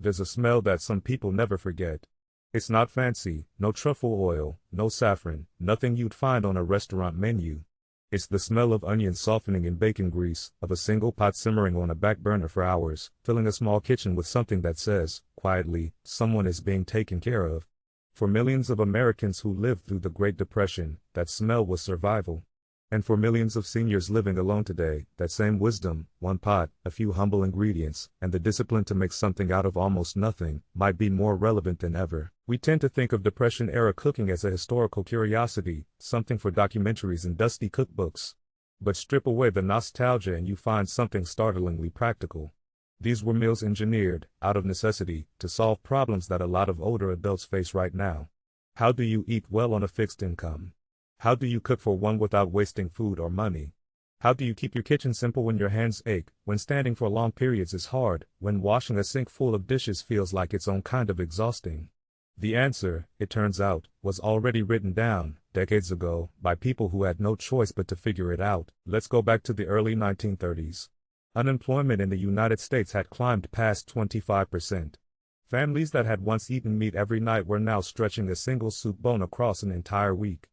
There's a smell that some people never forget. It's not fancy, no truffle oil, no saffron, nothing you'd find on a restaurant menu. It's the smell of onions softening in bacon grease, of a single pot simmering on a back burner for hours, filling a small kitchen with something that says, quietly, someone is being taken care of. For millions of Americans who lived through the Great Depression, that smell was survival. And for millions of seniors living alone today, that same wisdom, one pot, a few humble ingredients, and the discipline to make something out of almost nothing, might be more relevant than ever. We tend to think of Depression-era cooking as a historical curiosity, something for documentaries and dusty cookbooks. But strip away the nostalgia and you find something startlingly practical. These were meals engineered, out of necessity, to solve problems that a lot of older adults face right now. How do you eat well on a fixed income? How do you cook for one without wasting food or money? How do you keep your kitchen simple when your hands ache, when standing for long periods is hard, when washing a sink full of dishes feels like its own kind of exhausting? The answer, it turns out, was already written down, decades ago, by people who had no choice but to figure it out. Let's go back to the early 1930s. Unemployment in the United States had climbed past 25%. Families that had once eaten meat every night were now stretching a single soup bone across an entire week.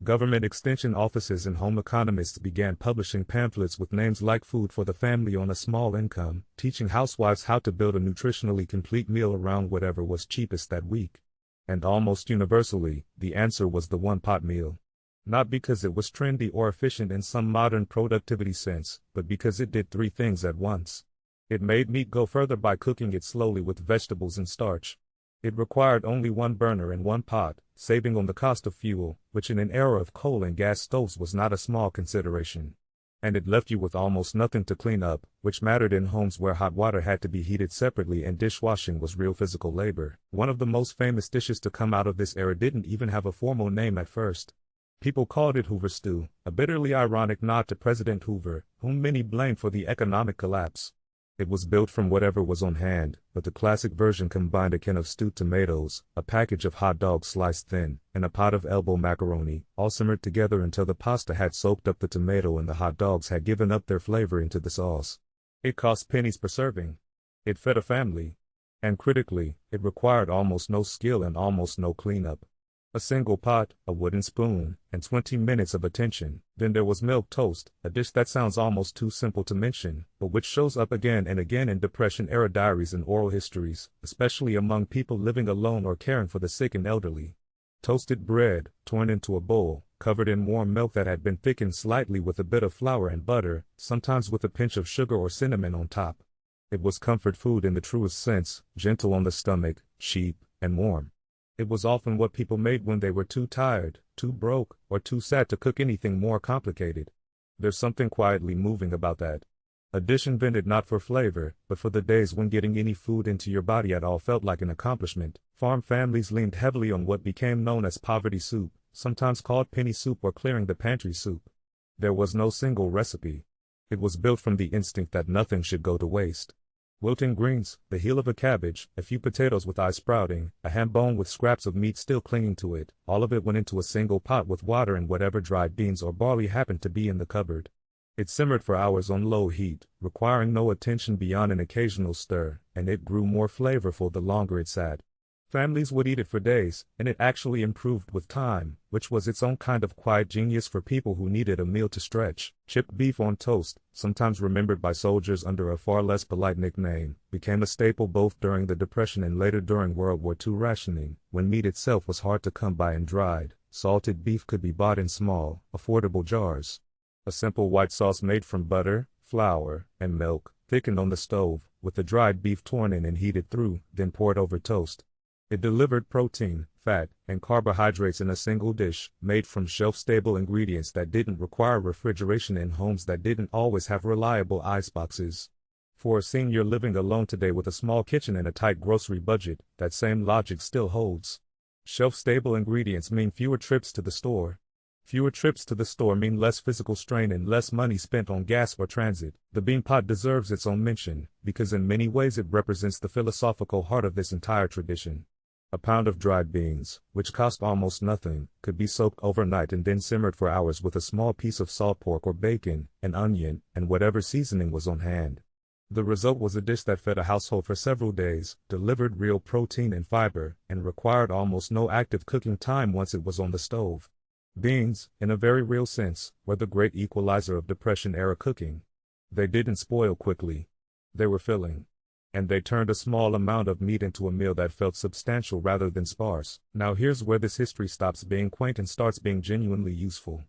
Government extension offices and home economists began publishing pamphlets with names like Food for the Family on a Small Income, teaching housewives how to build a nutritionally complete meal around whatever was cheapest that week. And almost universally, the answer was the one-pot meal. Not because it was trendy or efficient in some modern productivity sense, but because it did three things at once. It made meat go further by cooking it slowly with vegetables and starch. It required only one burner and one pot, saving on the cost of fuel, which in an era of coal and gas stoves was not a small consideration. And it left you with almost nothing to clean up, which mattered in homes where hot water had to be heated separately and dishwashing was real physical labor. One of the most famous dishes to come out of this era didn't even have a formal name at first. People called it Hoover Stew, a bitterly ironic nod to President Hoover, whom many blamed for the economic collapse. It was built from whatever was on hand, but the classic version combined a can of stewed tomatoes, a package of hot dogs sliced thin, and a pot of elbow macaroni, all simmered together until the pasta had soaked up the tomato and the hot dogs had given up their flavor into the sauce. It cost pennies per serving. It fed a family. And critically, it required almost no skill and almost no cleanup. A single pot, a wooden spoon, and 20 minutes of attention. Then there was milk toast, a dish that sounds almost too simple to mention, but which shows up again and again in Depression-era diaries and oral histories, especially among people living alone or caring for the sick and elderly. Toasted bread, torn into a bowl, covered in warm milk that had been thickened slightly with a bit of flour and butter, sometimes with a pinch of sugar or cinnamon on top. It was comfort food in the truest sense, gentle on the stomach, cheap, and warm. It was often what people made when they were too tired, too broke, or too sad to cook anything more complicated. There's something quietly moving about that. A dish invented not for flavor, but for the days when getting any food into your body at all felt like an accomplishment. Farm families leaned heavily on what became known as poverty soup, sometimes called penny soup or clearing the pantry soup. There was no single recipe. It was built from the instinct that nothing should go to waste. Wilting greens, the heel of a cabbage, a few potatoes with eyes sprouting, a ham bone with scraps of meat still clinging to it, all of it went into a single pot with water and whatever dried beans or barley happened to be in the cupboard. It simmered for hours on low heat, requiring no attention beyond an occasional stir, and it grew more flavorful the longer it sat. Families would eat it for days, and it actually improved with time, which was its own kind of quiet genius for people who needed a meal to stretch. Chipped beef on toast, sometimes remembered by soldiers under a far less polite nickname, became a staple both during the Depression and later during World War II rationing, when meat itself was hard to come by and dried. Salted beef could be bought in small, affordable jars. A simple white sauce made from butter, flour, and milk, thickened on the stove, with the dried beef torn in and heated through, then poured over toast. It delivered protein, fat, and carbohydrates in a single dish, made from shelf-stable ingredients that didn't require refrigeration in homes that didn't always have reliable iceboxes. For a senior living alone today with a small kitchen and a tight grocery budget, that same logic still holds. Shelf-stable ingredients mean fewer trips to the store. Fewer trips to the store mean less physical strain and less money spent on gas or transit. The bean pot deserves its own mention, because in many ways it represents the philosophical heart of this entire tradition. A pound of dried beans, which cost almost nothing, could be soaked overnight and then simmered for hours with a small piece of salt pork or bacon, an onion, and whatever seasoning was on hand. The result was a dish that fed a household for several days, delivered real protein and fiber, and required almost no active cooking time once it was on the stove. Beans, in a very real sense, were the great equalizer of Depression-era cooking. They didn't spoil quickly. They were filling. And they turned a small amount of meat into a meal that felt substantial rather than sparse. Now here's where this history stops being quaint and starts being genuinely useful.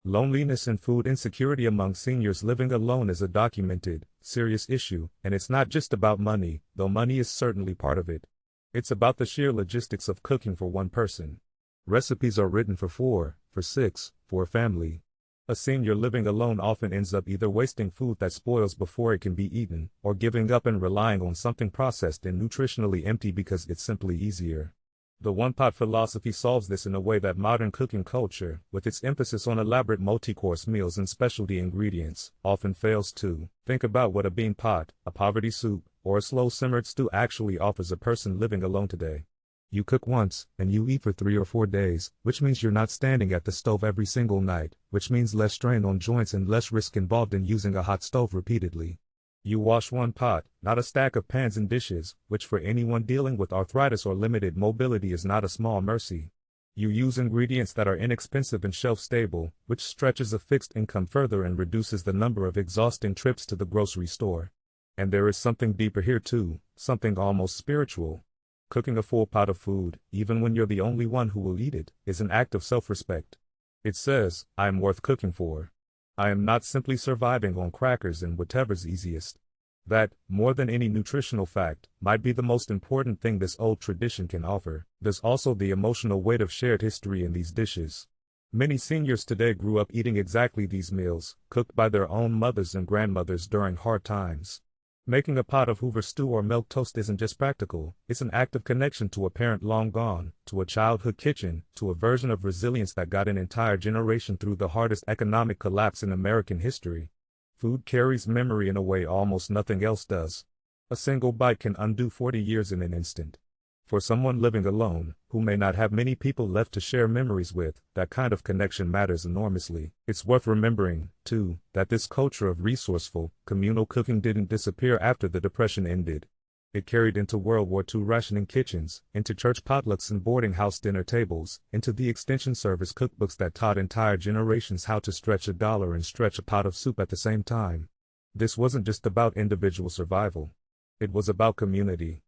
Loneliness and food insecurity among seniors living alone is a documented, serious issue, and it's not just about money, though money is certainly part of it. It's about the sheer logistics of cooking for one person. Recipes are written for 4, for 6, for a family. A senior living alone often ends up either wasting food that spoils before it can be eaten, or giving up and relying on something processed and nutritionally empty because it's simply easier. The one-pot philosophy solves this in a way that modern cooking culture, with its emphasis on elaborate multi-course meals and specialty ingredients, often fails to. Think about what a bean pot, a poverty soup, or a slow-simmered stew actually offers a person living alone today. You cook once, and you eat for 3 or 4 days, which means you're not standing at the stove every single night, which means less strain on joints and less risk involved in using a hot stove repeatedly. You wash one pot, not a stack of pans and dishes, which for anyone dealing with arthritis or limited mobility is not a small mercy. You use ingredients that are inexpensive and shelf-stable, which stretches a fixed income further and reduces the number of exhausting trips to the grocery store. And there is something deeper here too, something almost spiritual. Cooking a full pot of food, even when you're the only one who will eat it, is an act of self-respect. It says, I am worth cooking for. I am not simply surviving on crackers and whatever's easiest. That, more than any nutritional fact, might be the most important thing this old tradition can offer. There's also the emotional weight of shared history in these dishes. Many seniors today grew up eating exactly these meals, cooked by their own mothers and grandmothers during hard times. Making a pot of Hoover Stew or milk toast isn't just practical, it's an act of connection to a parent long gone, to a childhood kitchen, to a version of resilience that got an entire generation through the hardest economic collapse in American history. Food carries memory in a way almost nothing else does. A single bite can undo 40 years in an instant. For someone living alone, who may not have many people left to share memories with, that kind of connection matters enormously. It's worth remembering, too, that this culture of resourceful, communal cooking didn't disappear after the Depression ended. It carried into World War II rationing kitchens, into church potlucks and boarding house dinner tables, into the extension service cookbooks that taught entire generations how to stretch a dollar and stretch a pot of soup at the same time. This wasn't just about individual survival. It was about community.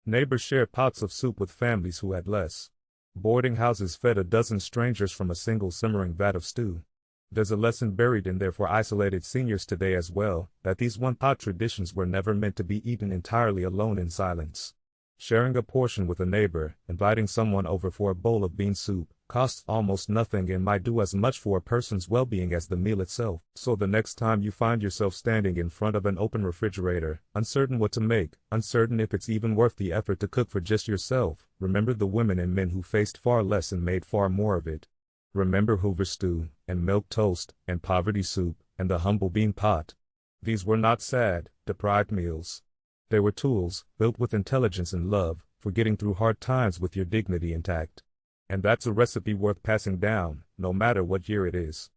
Neighbors shared pots of soup with families who had less. Boarding houses fed a dozen strangers from a single simmering vat of stew. There's a lesson buried in there for isolated seniors today as well, that these one-pot traditions were never meant to be eaten entirely alone in silence. Sharing a portion with a neighbor, inviting someone over for a bowl of bean soup, costs almost nothing and might do as much for a person's well-being as the meal itself. So the next time you find yourself standing in front of an open refrigerator, uncertain what to make, uncertain if it's even worth the effort to cook for just yourself, remember the women and men who faced far less and made far more of it. Remember Hoover Stew, and milk toast, and poverty soup, and the humble bean pot. These were not sad, deprived meals. They were tools, built with intelligence and love, for getting through hard times with your dignity intact. And that's a recipe worth passing down, no matter what year it is.